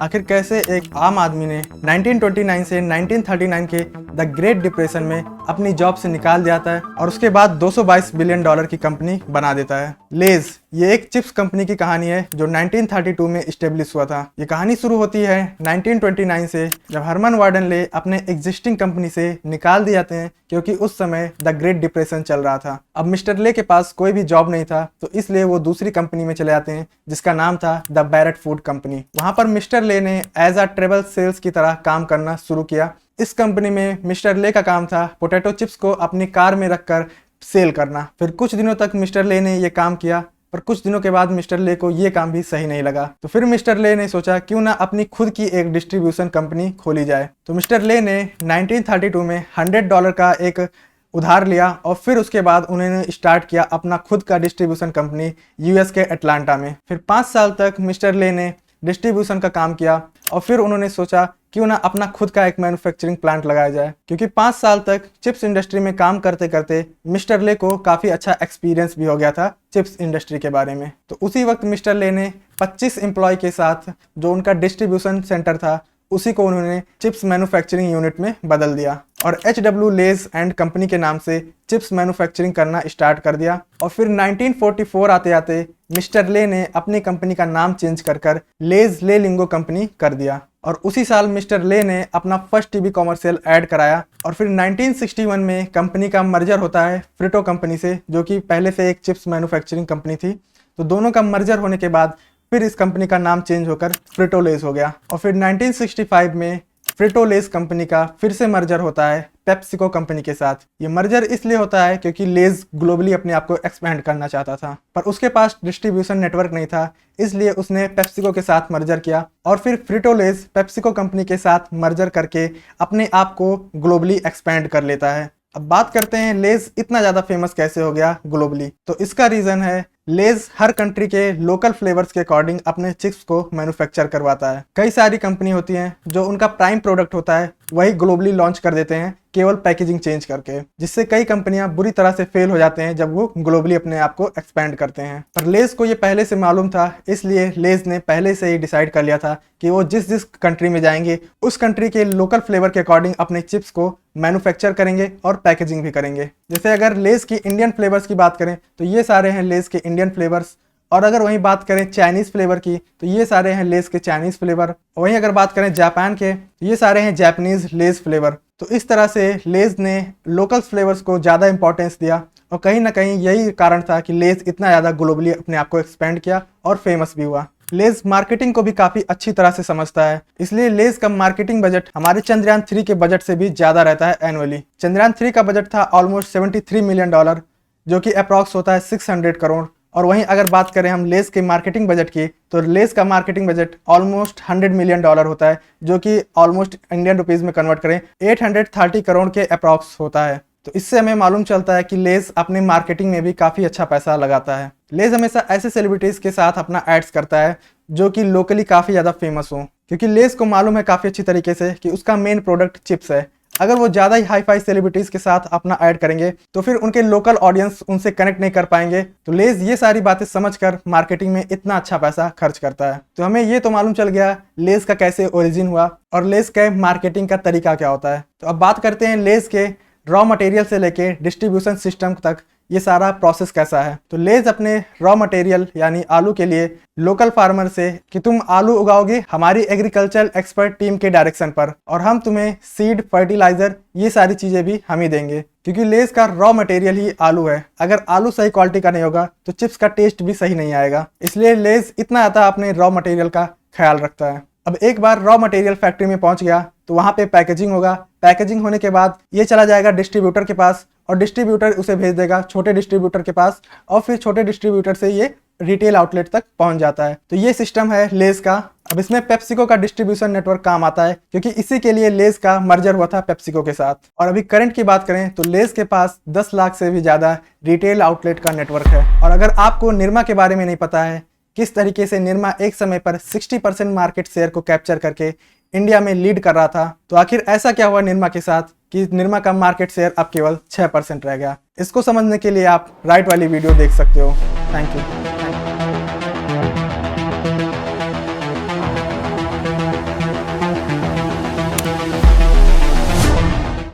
आखिर कैसे एक आम आदमी ने 1929 से 1939 के द ग्रेट डिप्रेशन में अपनी जॉब से निकाल दिया था और उसके बाद $222 बिलियन की कंपनी बना देता है। लेज ये एक चिप्स कंपनी की कहानी है जो 1932 में इस्टेब्लिश हुआ था। ये कहानी शुरू होती है 1929 से, जब हरमन वार्डन ले अपने एग्जिस्टिंग कंपनी से निकाल दिए जाते हैं क्योंकि उस समय द ग्रेट डिप्रेशन चल रहा था। अब मिस्टर ले के पास कोई भी जॉब नहीं था, तो इसलिए वो दूसरी कंपनी में चले जाते हैं जिसका नाम था द बैरेट फूड कंपनी। वहां पर मिस्टर ले ने एज अ ट्रेवल सेल्स की तरह काम करना शुरू किया। इस कंपनी में मिस्टर ले का काम था पोटैटो चिप्स को अपनी कार में रखकर सेल करना। फिर कुछ दिनों तक मिस्टर ले ने ये काम किया, पर कुछ दिनों के बाद मिस्टर ले को ये काम भी सही नहीं लगा। तो फिर मिस्टर ले ने सोचा क्यों ना अपनी खुद की एक डिस्ट्रीब्यूशन कंपनी खोली जाए। तो मिस्टर ले ने 1932 में $100 का एक उधार लिया और फिर उसके बाद उन्होंने स्टार्ट किया अपना खुद का डिस्ट्रीब्यूशन कंपनी यूएस के अटलांटा में। फिर 5 साल तक मिस्टर ले ने डिस्ट्रीब्यूशन का काम किया और फिर उन्होंने सोचा क्यों ना अपना खुद का एक मैन्युफैक्चरिंग प्लांट लगाया जाए, क्योंकि 5 साल तक चिप्स इंडस्ट्री में काम करते करते मिस्टर ले को काफ़ी अच्छा एक्सपीरियंस भी हो गया था चिप्स इंडस्ट्री के बारे में। तो उसी वक्त मिस्टर ले ने 25 एम्प्लॉय के साथ जो उनका डिस्ट्रीब्यूशन सेंटर था उसी को उन्होंने चिप्स मैन्युफैक्चरिंग यूनिट में बदल दिया और HW लेज एंड कंपनी के नाम से चिप्स मैन्युफैक्चरिंग करना स्टार्ट कर दिया। और फिर 1944 आते आते मिस्टर ले ने अपनी कंपनी का नाम चेंज कर लेज ले लिंगो कंपनी कर दिया और उसी साल मिस्टर ले ने अपना फर्स्ट टीवी कॉमर्शियल ऐड कराया। और फिर 1961 में कंपनी का मर्जर होता है फ्रिटो कंपनी से, जो कि पहले से एक चिप्स मैन्युफैक्चरिंग कंपनी थी। तो दोनों का मर्जर होने के बाद फिर इस कंपनी का नाम चेंज होकर फ्रिटो लेज हो गया। और फिर 1965 में फ्रिटो लेज कंपनी का फिर से मर्जर होता है पेप्सिको कंपनी के साथ। ये मर्जर इसलिए होता है क्योंकि लेज ग्लोबली अपने आप को एक्सपेंड करना चाहता था, पर उसके पास डिस्ट्रीब्यूशन नेटवर्क नहीं था, इसलिए उसने पेप्सिको के साथ मर्जर किया। और फिर फ्रिटो लेज पेप्सिको कंपनी के साथ मर्जर करके अपने आप को ग्लोबली एक्सपेंड कर लेता है। अब बात करते हैं लेज इतना ज़्यादा फेमस कैसे हो गया ग्लोबली। तो इसका रीज़न है लेज हर कंट्री के लोकल फ्लेवर्स के अकॉर्डिंग अपने चिप्स को मैन्युफैक्चर करवाता है। कई सारी कंपनी होती हैं जो उनका प्राइम प्रोडक्ट होता है वही ग्लोबली लॉन्च कर देते हैं केवल पैकेजिंग चेंज करके, जिससे कई कंपनियां बुरी तरह से फेल हो जाते हैं जब वो ग्लोबली अपने आप को एक्सपेंड करते हैं। पर लेज को ये पहले से मालूम था, इसलिए लेज ने पहले से ही डिसाइड कर लिया था कि वो जिस जिस कंट्री में जाएंगे उस कंट्री के लोकल फ्लेवर के अकॉर्डिंग अपने चिप्स को मैन्युफैक्चर करेंगे और पैकेजिंग भी करेंगे। जैसे अगर लेज की इंडियन फ्लेवर्स की बात करें तो ये सारे हैं लेज के इंडियन फ्लेवर्स, और अगर वहीं बात करें चाइनीज़ फ्लेवर की तो ये सारे हैं लेज के चाइनीज़ फ्लेवर, और वहीं अगर बात करें जापान के तो ये सारे हैं जापानीज़ लेज फ्लेवर। तो इस तरह से लेज ने लोकल फ्लेवर्स को ज़्यादा इंपॉर्टेंस दिया और कहीं ना कहीं यही कारण था कि लेज इतना ज़्यादा ग्लोबली अपने आप को एक्सपेंड किया और फेमस भी हुआ। लेज मार्केटिंग को भी काफ़ी अच्छी तरह से समझता है, इसलिए लेज का मार्केटिंग बजट हमारे चंद्रयान 3 के बजट से भी ज़्यादा रहता है एनुअली। चंद्रयान 3 का बजट था ऑलमोस्ट $73 मिलियन, जो कि अप्रॉक्स होता है 600 करोड़। और वहीं अगर बात करें हम लेज के मार्केटिंग बजट की तो लेज का मार्केटिंग बजट ऑलमोस्ट $100 मिलियन होता है, जो कि ऑलमोस्ट इंडियन रुपीज़ में कन्वर्ट करें 830 करोड़ के अप्रॉक्स होता है। तो इससे हमें मालूम चलता है कि लेज अपने मार्केटिंग में भी काफ़ी अच्छा पैसा लगाता है। लेज हमेशा ऐसे सेलिब्रिटीज़ के साथ अपना एड्स करता है जो कि लोकली काफ़ी ज़्यादा फेमस हो, क्योंकि लेज को मालूम है काफ़ी अच्छी तरीके से कि उसका मेन प्रोडक्ट चिप्स है। अगर वो ज़्यादा ही हाई फाई सेलिब्रिटीज़ के साथ अपना ऐड करेंगे तो फिर उनके लोकल ऑडियंस उनसे कनेक्ट नहीं कर पाएंगे। तो लेज ये सारी बातें समझकर मार्केटिंग में इतना अच्छा पैसा खर्च करता है। तो हमें ये तो मालूम चल गया लेज का कैसे ओरिजिन हुआ और लेज के मार्केटिंग का तरीका क्या होता है। तो अब बात करते हैं लेज के रॉ मटेरियल से लेके डिस्ट्रीब्यूशन सिस्टम तक ये सारा प्रोसेस कैसा है। तो लेज अपने रॉ मटेरियल यानी आलू के लिए लोकल फार्मर से कि तुम आलू उगाओगे हमारी एग्रीकल्चर एक्सपर्ट टीम के डायरेक्शन पर, और हम तुम्हें सीड, फर्टिलाइजर ये सारी चीजें भी हम ही देंगे, क्योंकि लेज का रॉ मटेरियल ही आलू है। अगर आलू सही क्वालिटी का नहीं होगा तो चिप्स का टेस्ट भी सही नहीं आएगा, इसलिए लेज इतना ज़्यादा अपने रॉ मटेरियल का ख्याल रखता है। अब एक बार रॉ मटेरियल फैक्ट्री में पहुंच गया तो वहां पे पैकेजिंग होगा। पैकेजिंग होने के बाद ये चला जाएगा डिस्ट्रीब्यूटर के पास और डिस्ट्रीब्यूटर उसे भेज देगा छोटे डिस्ट्रीब्यूटर के पास, और फिर छोटे डिस्ट्रीब्यूटर से ये रिटेल आउटलेट तक पहुंच जाता है। तो ये सिस्टम है लेज का। अब इसमें पेप्सिको का डिस्ट्रीब्यूशन नेटवर्क काम आता है, क्योंकि इसी के लिए लेज का मर्जर हुआ था पेप्सिको के साथ। और अभी करंट की बात करें तो लेज के पास 10 लाख से भी ज़्यादा रिटेल आउटलेट का नेटवर्क है। और अगर आपको निरमा के बारे में नहीं पता है किस तरीके से निरमा एक समय पर 60% मार्केट शेयर को कैप्चर करके इंडिया में लीड कर रहा था, तो आखिर ऐसा क्या हुआ निरमा के साथ कि निरमा का मार्केट शेयर अब केवल 6% रह गया। इसको समझने के लिए आप राइट वाली वीडियो देख सकते हो। Thank you.